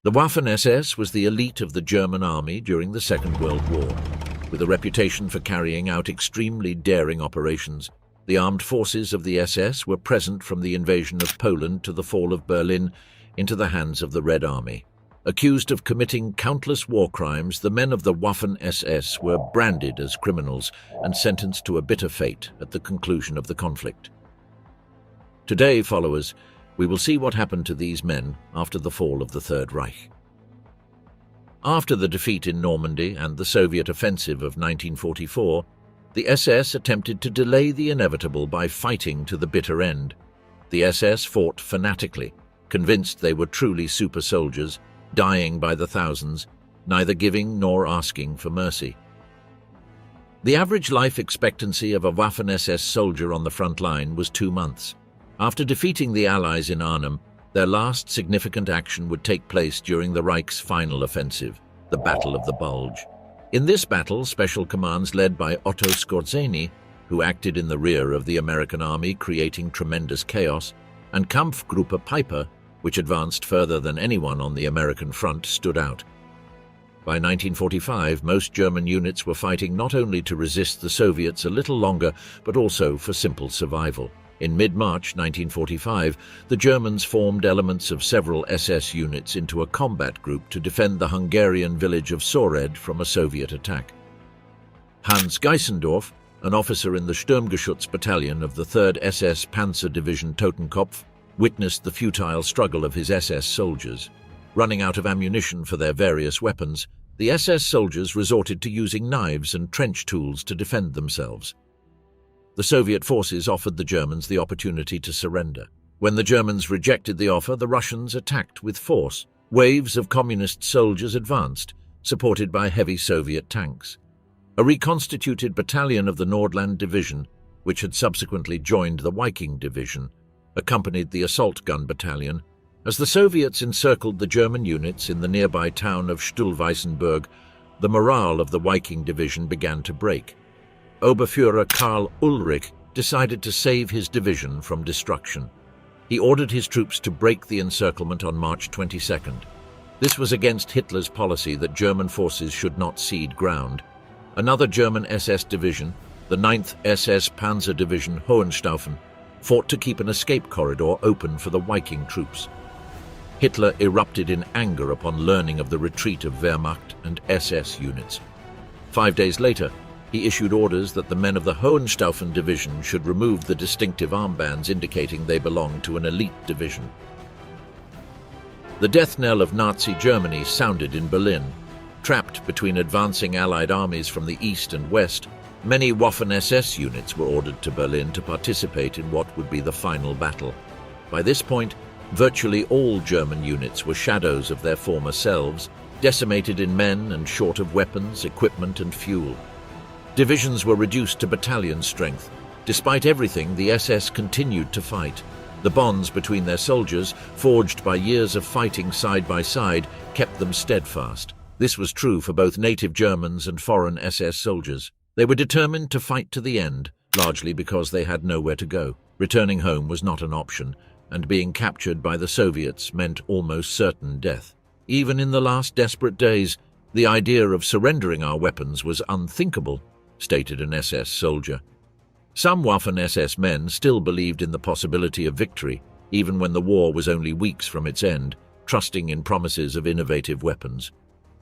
The Waffen-SS was the elite of the German army during the Second World War. With a reputation for carrying out extremely daring operations, the armed forces of the SS were present from the invasion of Poland to the fall of Berlin into the hands of the Red Army. Accused of committing countless war crimes, the men of the Waffen-SS were branded as criminals and sentenced to a bitter fate at the conclusion of the conflict. Today, followers, we will see what happened to these men after the fall of the Third Reich. After the defeat in Normandy and the Soviet offensive of 1944, the SS attempted to delay the inevitable by fighting to the bitter end. The SS fought fanatically, convinced they were truly super soldiers, dying by the thousands, neither giving nor asking for mercy. The average life expectancy of a Waffen-SS soldier on the front line was 2 months. After defeating the Allies in Arnhem, their last significant action would take place during the Reich's final offensive, the Battle of the Bulge. In this battle, special commands led by Otto Skorzeny, who acted in the rear of the American army creating tremendous chaos, and Kampfgruppe Piper, which advanced further than anyone on the American front, stood out. By 1945, most German units were fighting not only to resist the Soviets a little longer, but also for simple survival. In mid-March 1945, the Germans formed elements of several SS units into a combat group to defend the Hungarian village of Sored from a Soviet attack. Hans Geisendorf, an officer in the Sturmgeschütz battalion of the 3rd SS Panzer Division Totenkopf, witnessed the futile struggle of his SS soldiers. Running out of ammunition for their various weapons, the SS soldiers resorted to using knives and trench tools to defend themselves. The Soviet forces offered the Germans the opportunity to surrender. When the Germans rejected the offer, the Russians attacked with force. Waves of communist soldiers advanced, supported by heavy Soviet tanks. A reconstituted battalion of the Nordland Division, which had subsequently joined the Viking Division, accompanied the assault gun battalion. As the Soviets encircled the German units in the nearby town of Stuhlweissenburg, the morale of the Viking Division began to break. Oberfuhrer Karl Ulrich decided to save his division from destruction. He ordered his troops to break the encirclement on March 22nd. This was against Hitler's policy that German forces should not cede ground. Another German SS division, the 9th SS Panzer Division Hohenstaufen, fought to keep an escape corridor open for the Viking troops. Hitler erupted in anger upon learning of the retreat of Wehrmacht and SS units. 5 days later, he issued orders that the men of the Hohenstaufen division should remove the distinctive armbands indicating they belonged to an elite division. The death knell of Nazi Germany sounded in Berlin. Trapped between advancing Allied armies from the east and west, many Waffen-SS units were ordered to Berlin to participate in what would be the final battle. By this point, virtually all German units were shadows of their former selves, decimated in men and short of weapons, equipment and fuel. Divisions were reduced to battalion strength. Despite everything, the SS continued to fight. The bonds between their soldiers, forged by years of fighting side by side, kept them steadfast. This was true for both native Germans and foreign SS soldiers. They were determined to fight to the end, largely because they had nowhere to go. Returning home was not an option, and being captured by the Soviets meant almost certain death. Even in the last desperate days, the idea of surrendering our weapons was unthinkable, stated an SS soldier. Some Waffen-SS men still believed in the possibility of victory, even when the war was only weeks from its end, trusting in promises of innovative weapons.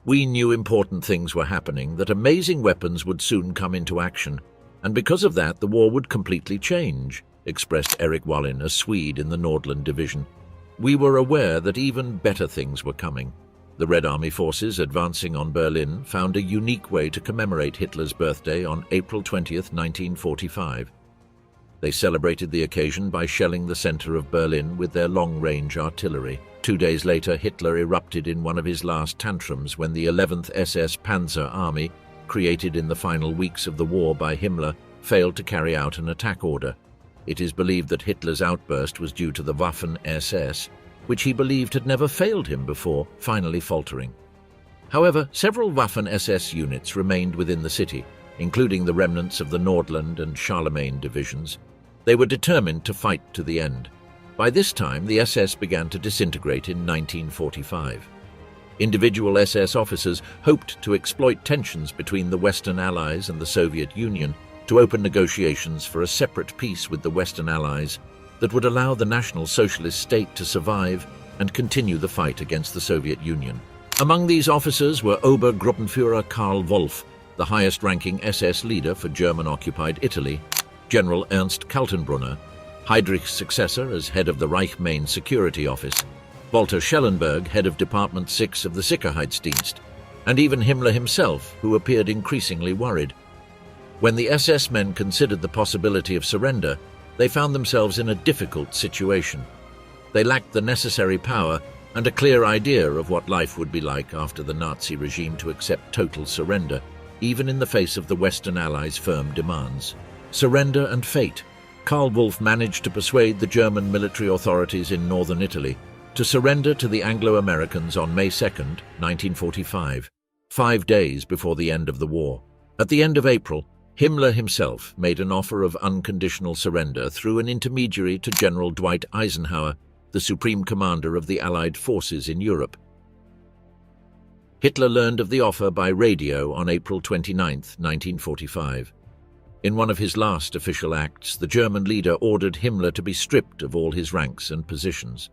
We knew important things were happening, that amazing weapons would soon come into action, and because of that the war would completely change, expressed Erik Wallin, a Swede in the Nordland Division. We were aware that even better things were coming. The Red Army forces advancing on Berlin found a unique way to commemorate Hitler's birthday on April 20th, 1945. They celebrated the occasion by shelling the center of Berlin with their long-range artillery. 2 days later, Hitler erupted in one of his last tantrums when the 11th SS Panzer Army, created in the final weeks of the war by Himmler, failed to carry out an attack order. It is believed that Hitler's outburst was due to the Waffen-SS, which he believed had never failed him before, finally faltering. However, several Waffen-SS units remained within the city, including the remnants of the Nordland and Charlemagne divisions. They were determined to fight to the end. By this time, the SS began to disintegrate in 1945. Individual SS officers hoped to exploit tensions between the Western Allies and the Soviet Union to open negotiations for a separate peace with the Western Allies that would allow the National Socialist state to survive and continue the fight against the Soviet Union. Among these officers were Obergruppenführer Karl Wolff, the highest-ranking SS leader for German-occupied Italy, General Ernst Kaltenbrunner, Heydrich's successor as head of the Reich Main Security Office, Walter Schellenberg, head of Department 6 of the Sicherheitsdienst, and even Himmler himself, who appeared increasingly worried. When the SS men considered the possibility of surrender, they found themselves in a difficult situation. They lacked the necessary power and a clear idea of what life would be like after the Nazi regime to accept total surrender, even in the face of the Western Allies' firm demands. Surrender and fate. Karl Wolff managed to persuade the German military authorities in northern Italy to surrender to the Anglo-Americans on May 2, 1945, 5 days before the end of the war. At the end of April, Himmler himself made an offer of unconditional surrender through an intermediary to General Dwight Eisenhower, the supreme commander of the Allied forces in Europe. Hitler learned of the offer by radio on April 29, 1945. In one of his last official acts, the German leader ordered Himmler to be stripped of all his ranks and positions.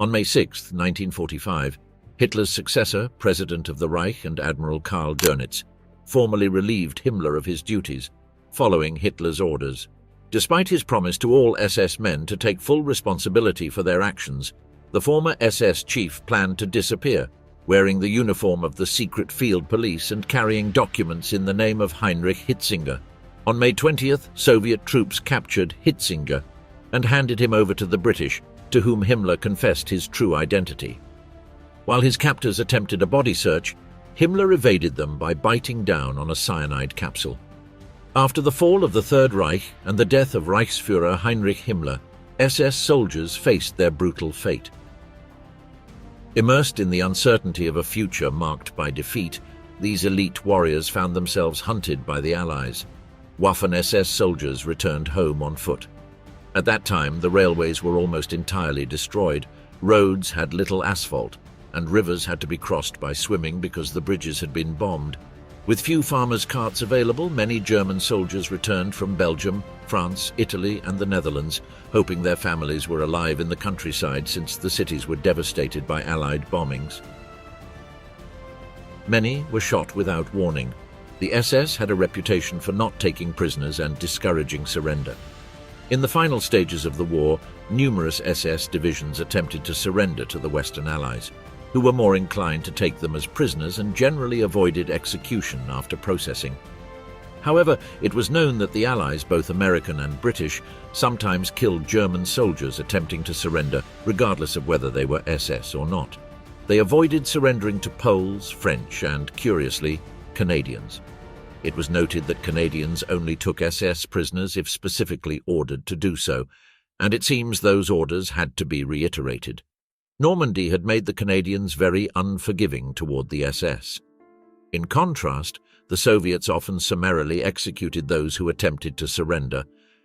On May 6, 1945, Hitler's successor, President of the Reich and Admiral Karl Dönitz, formally relieved Himmler of his duties, following Hitler's orders. Despite his promise to all SS men to take full responsibility for their actions, the former SS chief planned to disappear, wearing the uniform of the secret field police and carrying documents in the name of Heinrich Hitzinger. On May 20th, Soviet troops captured Hitzinger and handed him over to the British, to whom Himmler confessed his true identity. While his captors attempted a body search, Himmler evaded them by biting down on a cyanide capsule. After the fall of the Third Reich and the death of Reichsführer Heinrich Himmler, SS soldiers faced their brutal fate. Immersed in the uncertainty of a future marked by defeat, these elite warriors found themselves hunted by the Allies. Waffen-SS soldiers returned home on foot. At that time, the railways were almost entirely destroyed, roads had little asphalt, and rivers had to be crossed by swimming because the bridges had been bombed. With few farmers' carts available, many German soldiers returned from Belgium, France, Italy, and the Netherlands, hoping their families were alive in the countryside since the cities were devastated by Allied bombings. Many were shot without warning. The SS had a reputation for not taking prisoners and discouraging surrender. In the final stages of the war, numerous SS divisions attempted to surrender to the Western Allies, who were more inclined to take them as prisoners and generally avoided execution after processing. However, it was known that the Allies, both American and British, sometimes killed German soldiers attempting to surrender, regardless of whether they were SS or not. They avoided surrendering to Poles, French, and, curiously, Canadians. It was noted that Canadians only took SS prisoners if specifically ordered to do so, and it seems those orders had to be reiterated. Normandy had made the Canadians very unforgiving toward the SS. In contrast, the Soviets often summarily executed those who attempted to surrender,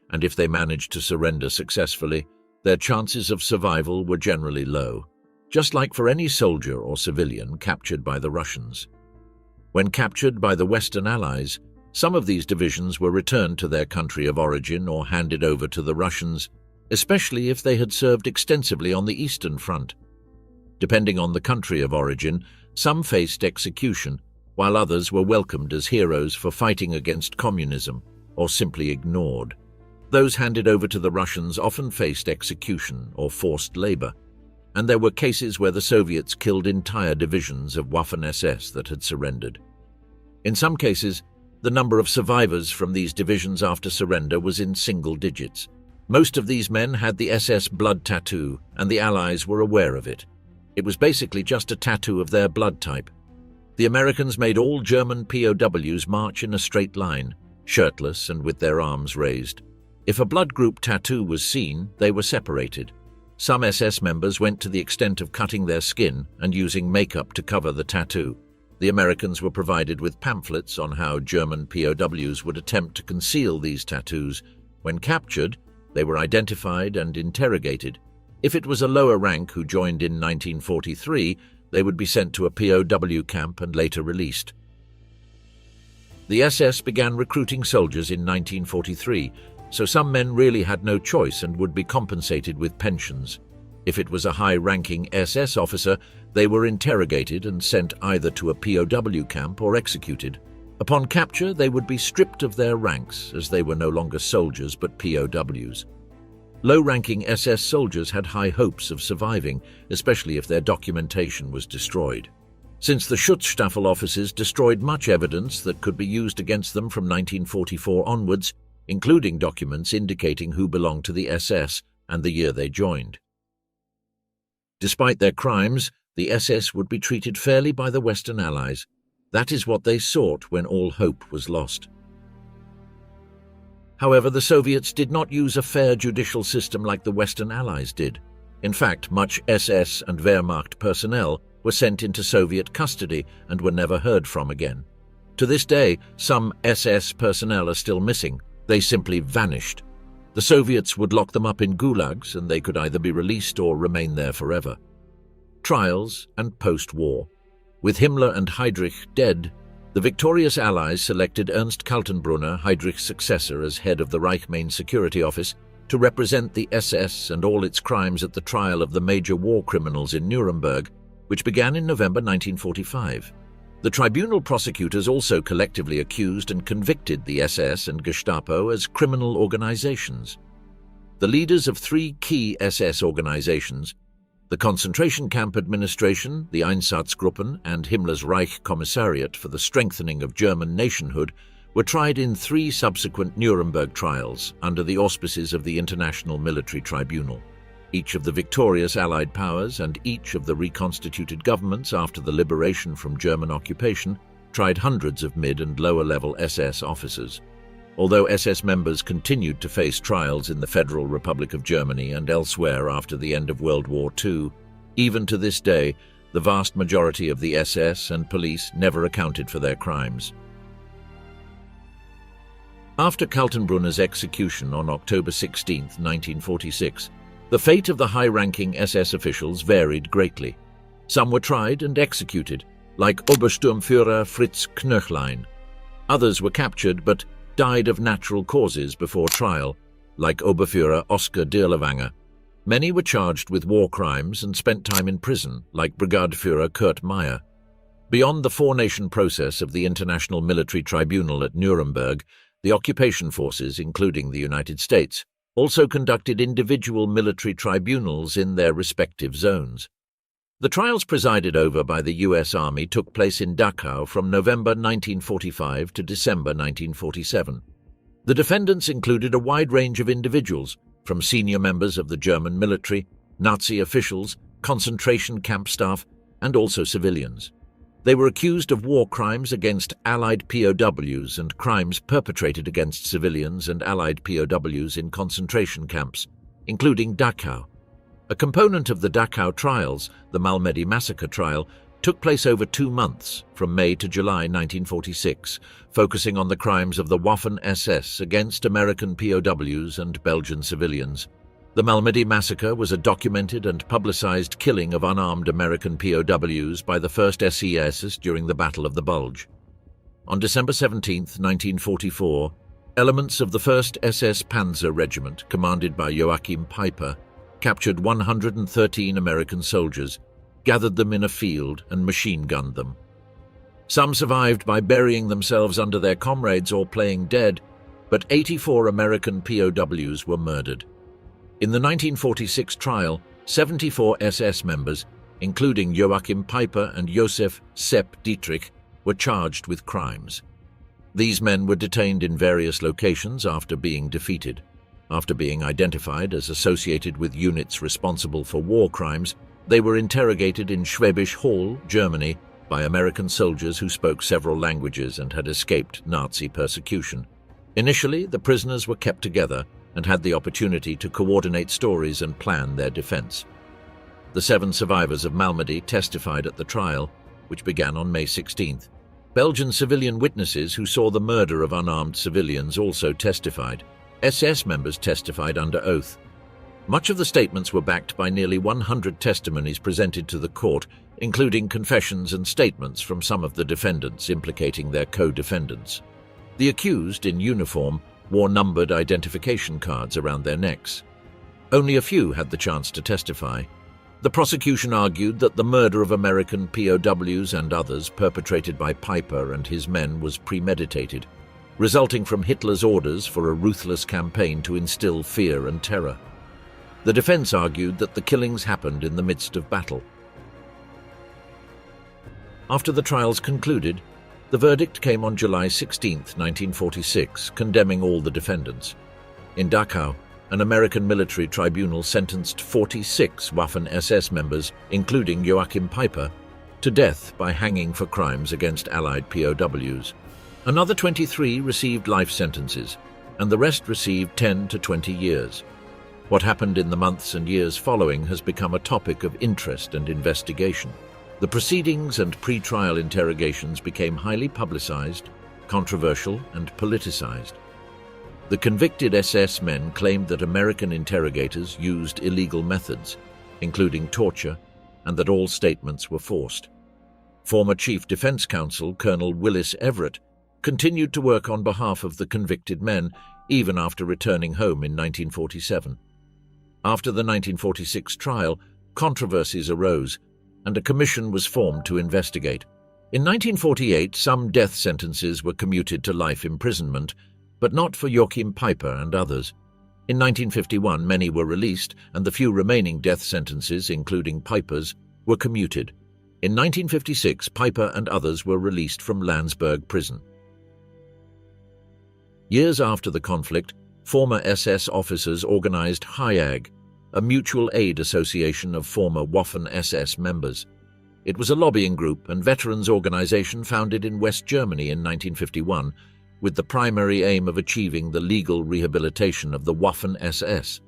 and if they managed to surrender successfully, their chances of survival were generally low, just like for any soldier or civilian captured by the Russians. When captured by the Western Allies, some of these divisions were returned to their country of origin or handed over to the Russians, especially if they had served extensively on the Eastern Front. Depending on the country of origin, some faced execution, while others were welcomed as heroes for fighting against communism or simply ignored. Those handed over to the Russians often faced execution or forced labor, and there were cases where the Soviets killed entire divisions of Waffen-SS that had surrendered. In some cases, the number of survivors from these divisions after surrender was in single digits. Most of these men had the SS blood tattoo, and the Allies were aware of it. It was basically just a tattoo of their blood type. The Americans made all German POWs march in a straight line, shirtless and with their arms raised. If a blood group tattoo was seen, they were separated. Some SS members went to the extent of cutting their skin and using makeup to cover the tattoo. The Americans were provided with pamphlets on how German POWs would attempt to conceal these tattoos. When captured, they were identified and interrogated. If it was a lower rank who joined in 1943, They would be sent to a POW camp and later released. The SS began recruiting soldiers in 1943, so some men really had no choice and would be compensated with pensions. If it was a high-ranking SS officer, they were interrogated and sent either to a POW camp or executed. Upon capture, they would be stripped of their ranks, as they were no longer soldiers but POWs. Low-ranking SS soldiers had high hopes of surviving, especially if their documentation was destroyed. Since the Schutzstaffel officers destroyed much evidence that could be used against them from 1944 onwards, including documents indicating who belonged to the SS and the year they joined. Despite their crimes, the SS would be treated fairly by the Western Allies. That is what they sought when all hope was lost. However, the Soviets did not use a fair judicial system like the Western Allies did. In fact, much SS and Wehrmacht personnel were sent into Soviet custody and were never heard from again. To this day, some SS personnel are still missing. They simply vanished. The Soviets would lock them up in gulags, and they could either be released or remain there forever. Trials and post-war. With Himmler and Heydrich dead, the victorious Allies selected Ernst Kaltenbrunner, Heydrich's successor as head of the Reich Main Security Office, to represent the SS and all its crimes at the trial of the major war criminals in Nuremberg, which began in November 1945. The tribunal prosecutors also collectively accused and convicted the SS and Gestapo as criminal organizations. The leaders of three key SS organizations, the concentration camp administration, the Einsatzgruppen, and Himmler's Reich Commissariat for the strengthening of German nationhood, were tried in three subsequent Nuremberg trials under the auspices of the International Military Tribunal. Each of the victorious Allied powers and each of the reconstituted governments after the liberation from German occupation tried hundreds of mid- and lower-level SS officers. Although SS members continued to face trials in the Federal Republic of Germany and elsewhere after the end of World War II, even to this day, the vast majority of the SS and police never accounted for their crimes. After Kaltenbrunner's execution on October 16, 1946, the fate of the high-ranking SS officials varied greatly. Some were tried and executed, like Obersturmführer Fritz Knöchlein. Others were captured but died of natural causes before trial, like Oberführer Oskar Dirlewanger. Many were charged with war crimes and spent time in prison, like Brigadeführer Kurt Meyer. Beyond the four-nation process of the International Military Tribunal at Nuremberg, the occupation forces, including the United States, also conducted individual military tribunals in their respective zones. The trials presided over by the U.S. Army took place in Dachau from November 1945 to December 1947. The defendants included a wide range of individuals, from senior members of the German military, Nazi officials, concentration camp staff, and also civilians. They were accused of war crimes against Allied POWs and crimes perpetrated against civilians and Allied POWs in concentration camps, including Dachau. A component of the Dachau trials, the Malmedy massacre trial, took place over 2 months, from May to July 1946, focusing on the crimes of the Waffen-SS against American POWs and Belgian civilians. The Malmedy massacre was a documented and publicized killing of unarmed American POWs by the 1st SES during the Battle of the Bulge. On December 17, 1944, elements of the 1st SS Panzer Regiment, commanded by Yakim Piper, captured 113 American soldiers, gathered them in a field and machine-gunned them. Some survived by burying themselves under their comrades or playing dead, but 84 American POWs were murdered. In the 1946 trial, 74 SS members, including Yakim Piper and Josef Sepp Dietrich, were charged with crimes. These men were detained in various locations after being defeated. After being identified as associated with units responsible for war crimes, they were interrogated in Schwäbisch Hall, Germany, by American soldiers who spoke several languages and had escaped Nazi persecution. Initially, the prisoners were kept together and had the opportunity to coordinate stories and plan their defense. The 7 survivors of Malmedy testified at the trial, which began on May 16th. Belgian civilian witnesses who saw the murder of unarmed civilians also testified. SS members testified under oath. Much of the statements were backed by nearly 100 testimonies presented to the court, including confessions and statements from some of the defendants implicating their co-defendants. The accused, in uniform, wore numbered identification cards around their necks. Only a few had the chance to testify. The prosecution argued that the murder of American POWs and others perpetrated by Piper and his men was premeditated, resulting from Hitler's orders for a ruthless campaign to instill fear and terror. The defense argued that the killings happened in the midst of battle. After the trials concluded, the verdict came on July 16, 1946, condemning all the defendants. In Dachau, an American military tribunal sentenced 46 Waffen-SS members, including Yakim Piper, to death by hanging for crimes against Allied POWs. Another 23 received life sentences, and the rest received 10 to 20 years. What happened in the months and years following has become a topic of interest and investigation. The proceedings and pre-trial interrogations became highly publicized, controversial, and politicized. The convicted SS men claimed that American interrogators used illegal methods, including torture, and that all statements were forced. Former Chief Defense Counsel Colonel Willis Everett continued to work on behalf of the convicted men even after returning home in 1947. After the 1946 trial, controversies arose, and a commission was formed to investigate. In 1948, some death sentences were commuted to life imprisonment, but not for Yakim Piper and others. In 1951, many were released, and the few remaining death sentences, including Piper's, were commuted. In 1956, Piper and others were released from Landsberg prison. Years after the conflict, former SS officers organized Haag, a mutual aid association of former Waffen-SS members. It was a lobbying group and veterans organization founded in West Germany in 1951, with the primary aim of achieving the legal rehabilitation of the Waffen-SS.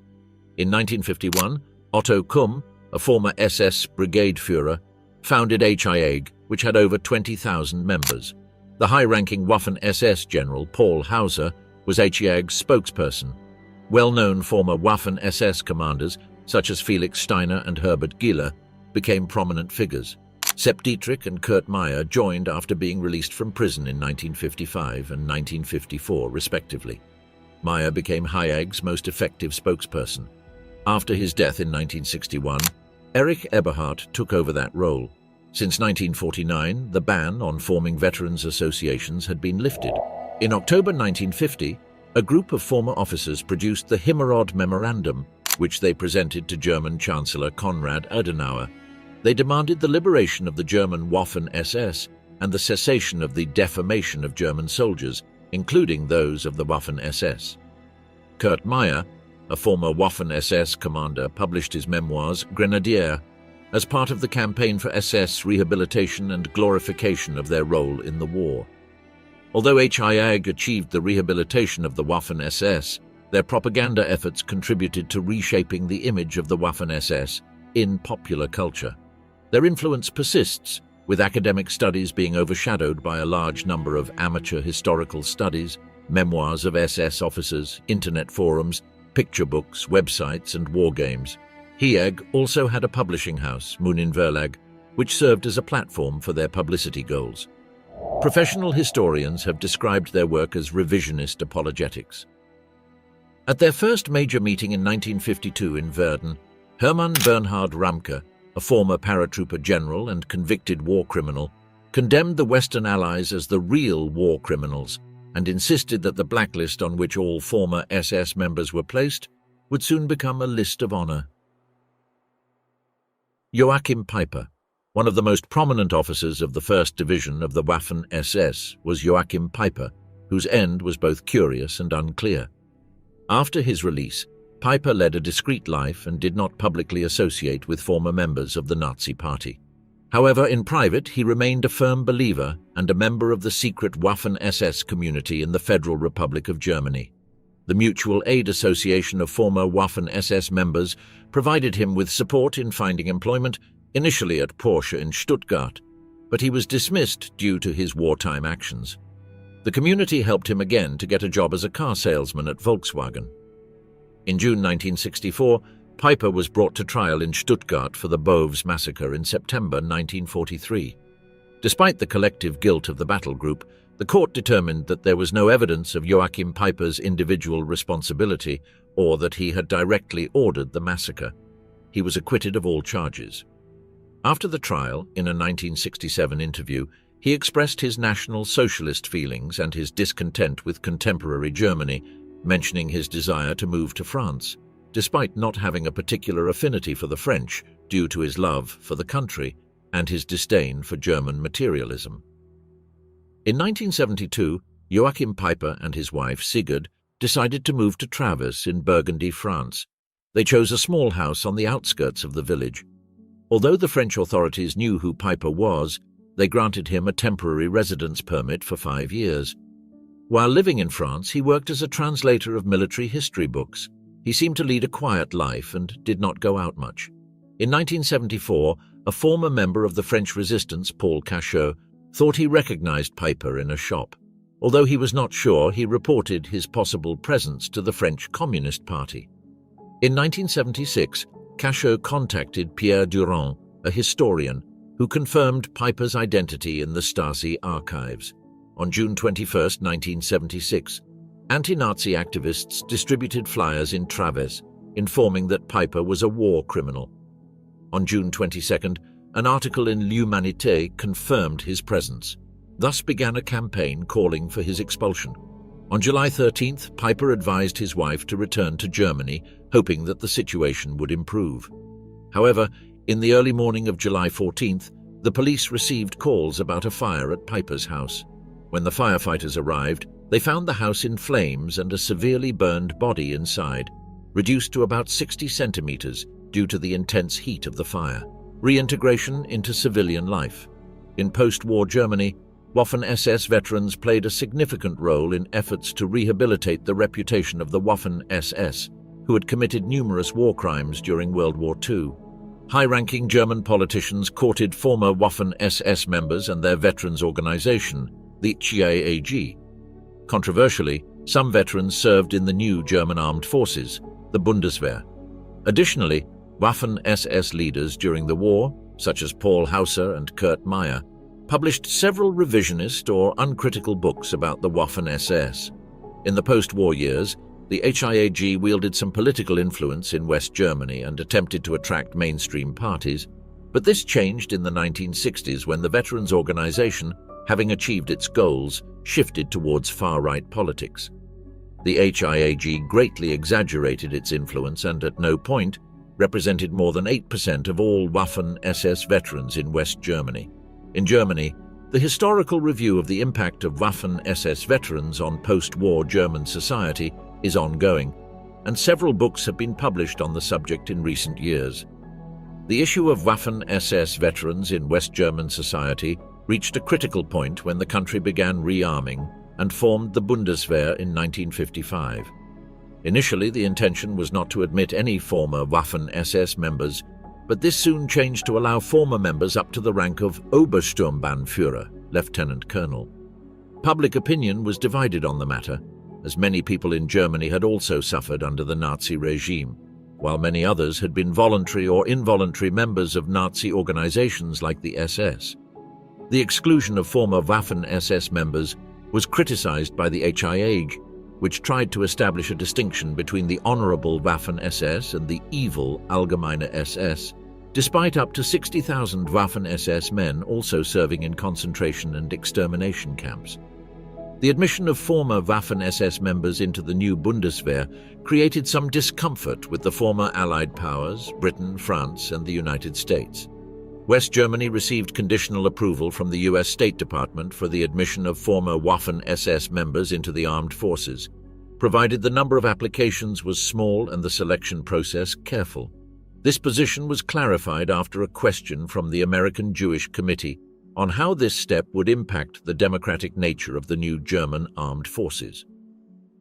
In 1951, Otto Kumm, a former SS brigade Führer, founded Haag, which had over 20,000 members. The high-ranking Waffen-SS general Paul Hauser was Haag's spokesperson. Well-known former Waffen-SS commanders, such as Felix Steiner and Herbert Gieler, became prominent figures. Sepp Dietrich and Kurt Meyer joined after being released from prison in 1955 and 1954, respectively. Meyer became Haag's most effective spokesperson. After his death in 1961, Erich Eberhardt took over that role. Since 1949, the ban on forming veterans associations had been lifted. In October 1950, a group of former officers produced the Himmerod Memorandum, which they presented to German Chancellor Konrad Adenauer. They demanded the liberation of the German Waffen-SS and the cessation of the defamation of German soldiers, including those of the Waffen-SS. Kurt Meyer, a former Waffen-SS commander, published his memoirs Grenadier as part of the campaign for SS rehabilitation and glorification of their role in the war. Although Haag achieved the rehabilitation of the Waffen-SS, their propaganda efforts contributed to reshaping the image of the Waffen-SS in popular culture. Their influence persists, with academic studies being overshadowed by a large number of amateur historical studies, memoirs of SS officers, internet forums, picture books, websites, and war games. Haag also had a publishing house, Munin Verlag, which served as a platform for their publicity goals. Professional historians have described their work as revisionist apologetics. At their first major meeting in 1952 in Verden, Hermann Bernhard Ramke, a former paratrooper general and convicted war criminal, condemned the Western Allies as the real war criminals and insisted that the blacklist on which all former SS members were placed would soon become a list of honor. Yakim Piper, one of the most prominent officers of the 1st Division of the Waffen-SS, was Yakim Piper, whose end was both curious and unclear. After his release, Piper led a discreet life and did not publicly associate with former members of the Nazi Party. However, in private, he remained a firm believer and a member of the secret Waffen-SS community in the Federal Republic of Germany. The Mutual Aid Association of former Waffen-SS members provided him with support in finding employment, initially at Porsche in Stuttgart, but he was dismissed due to his wartime actions. The community helped him again to get a job as a car salesman at Volkswagen. In June 1964, Piper was brought to trial in Stuttgart for the Boves massacre in September 1943. Despite the collective guilt of the battle group, the court determined that there was no evidence of Yakim Piper's individual responsibility or that he had directly ordered the massacre. He was acquitted of all charges. After the trial, in a 1967 interview, he expressed his National Socialist feelings and his discontent with contemporary Germany, mentioning his desire to move to France, despite not having a particular affinity for the French due to his love for the country and his disdain for German materialism. In 1972, Yakim Piper and his wife, Sigurd, decided to move to Travers in Burgundy, France. They chose a small house on the outskirts of the village. Although the French authorities knew who Piper was, they granted him a temporary residence permit for 5 years. While living in France, he worked as a translator of military history books. He seemed to lead a quiet life and did not go out much. In 1974, a former member of the French resistance, Paul Cachot, thought he recognized Piper in a shop. Although he was not sure, he reported his possible presence to the French Communist Party. In 1976, Cachot contacted Pierre Durand, a historian, who confirmed Piper's identity in the Stasi archives. On June 21, 1976, anti-Nazi activists distributed flyers in Travers, informing that Piper was a war criminal. On June 22, an article in L'Humanité confirmed his presence. Thus began a campaign calling for his expulsion. On July 13, Piper advised his wife to return to Germany, hoping that the situation would improve. However, in the early morning of July 14, the police received calls about a fire at Piper's house. When the firefighters arrived, they found the house in flames and a severely burned body inside, reduced to about 60 centimeters due to the intense heat of the fire. Reintegration into civilian life. In post-war Germany, Waffen-SS veterans played a significant role in efforts to rehabilitate the reputation of the Waffen-SS, who had committed numerous war crimes during World War II. High-ranking German politicians courted former Waffen-SS members and their veterans organization, the Haag. Controversially, some veterans served in the new German armed forces, the Bundeswehr. Additionally, Waffen-SS leaders during the war, such as Paul Hauser and Kurt Meyer, published several revisionist or uncritical books about the Waffen-SS. In the post-war years, the HIAG wielded some political influence in West Germany and attempted to attract mainstream parties, but this changed in the 1960s when the veterans organization, having achieved its goals, shifted towards far-right politics. The HIAG greatly exaggerated its influence and at no point represented more than 8% of all Waffen-SS veterans in West Germany. In Germany, the historical review of the impact of Waffen-SS veterans on post-war German society is ongoing, and several books have been published on the subject in recent years. The issue of Waffen-SS veterans in West German society reached a critical point when the country began rearming and formed the Bundeswehr in 1955. Initially, the intention was not to admit any former Waffen-SS members, but this soon changed to allow former members up to the rank of Obersturmbannführer, Lieutenant Colonel. Public opinion was divided on the matter, as many people in Germany had also suffered under the Nazi regime, while many others had been voluntary or involuntary members of Nazi organizations like the SS. The exclusion of former Waffen-SS members was criticized by the HIAG, which tried to establish a distinction between the honorable Waffen-SS and the evil Allgemeine SS, despite up to 60,000 Waffen-SS men also serving in concentration and extermination camps. The admission of former Waffen-SS members into the new Bundeswehr created some discomfort with the former Allied powers, Britain, France, and the United States. West Germany received conditional approval from the US State Department for the admission of former Waffen-SS members into the armed forces, provided the number of applications was small and the selection process careful. This position was clarified after a question from the American Jewish Committee on how this step would impact the democratic nature of the new German armed forces.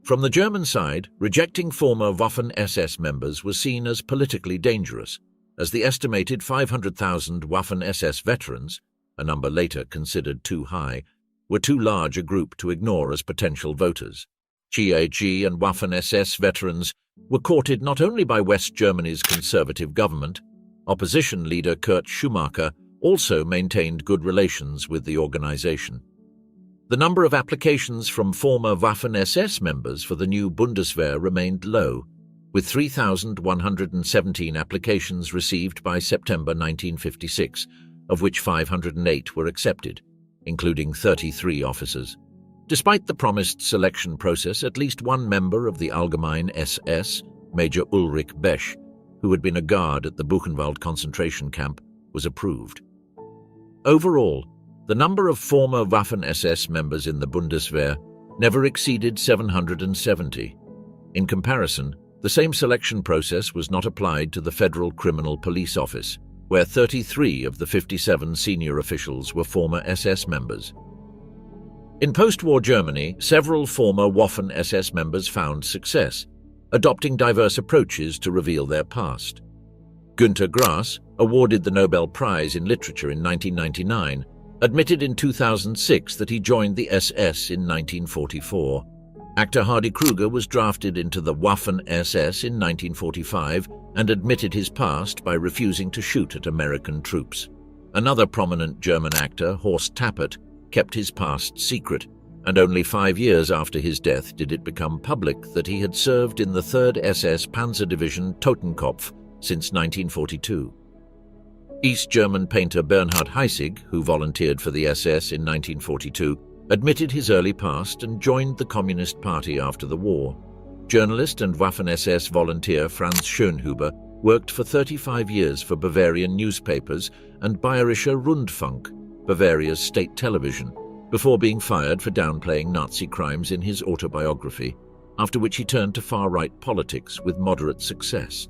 From the German side, rejecting former Waffen-SS members was seen as politically dangerous, as the estimated 500,000 Waffen-SS veterans, a number later considered too high, were too large a group to ignore as potential voters. GAG and Waffen-SS veterans were courted not only by West Germany's conservative government. Opposition leader Kurt Schumacher also maintained good relations with the organization. The number of applications from former Waffen-SS members for the new Bundeswehr remained low, with 3,117 applications received by September 1956, of which 508 were accepted, including 33 officers. Despite the promised selection process, at least one member of the Allgemeine SS, Major Ulrich Besch, who had been a guard at the Buchenwald concentration camp, was approved. Overall, the number of former Waffen-SS members in the Bundeswehr never exceeded 770. In comparison, the same selection process was not applied to the Federal Criminal Police Office, where 33 of the 57 senior officials were former SS members. In post-war Germany, several former Waffen-SS members found success, adopting diverse approaches to reveal their past. Günter Grass, awarded the Nobel Prize in Literature in 1999, admitted in 2006 that he joined the SS in 1944. Actor Hardy Kruger was drafted into the Waffen-SS in 1945 and admitted his past by refusing to shoot at American troops. Another prominent German actor, Horst Tappert, kept his past secret, and only 5 years after his death did it become public that he had served in the 3rd SS Panzer Division Totenkopf since 1942. East German painter Bernhard Heissig, who volunteered for the SS in 1942, admitted his early past and joined the Communist Party after the war. Journalist and Waffen-SS volunteer Franz Schönhuber worked for 35 years for Bavarian newspapers and Bayerischer Rundfunk, Bavaria's state television, before being fired for downplaying Nazi crimes in his autobiography, after which he turned to far-right politics with moderate success.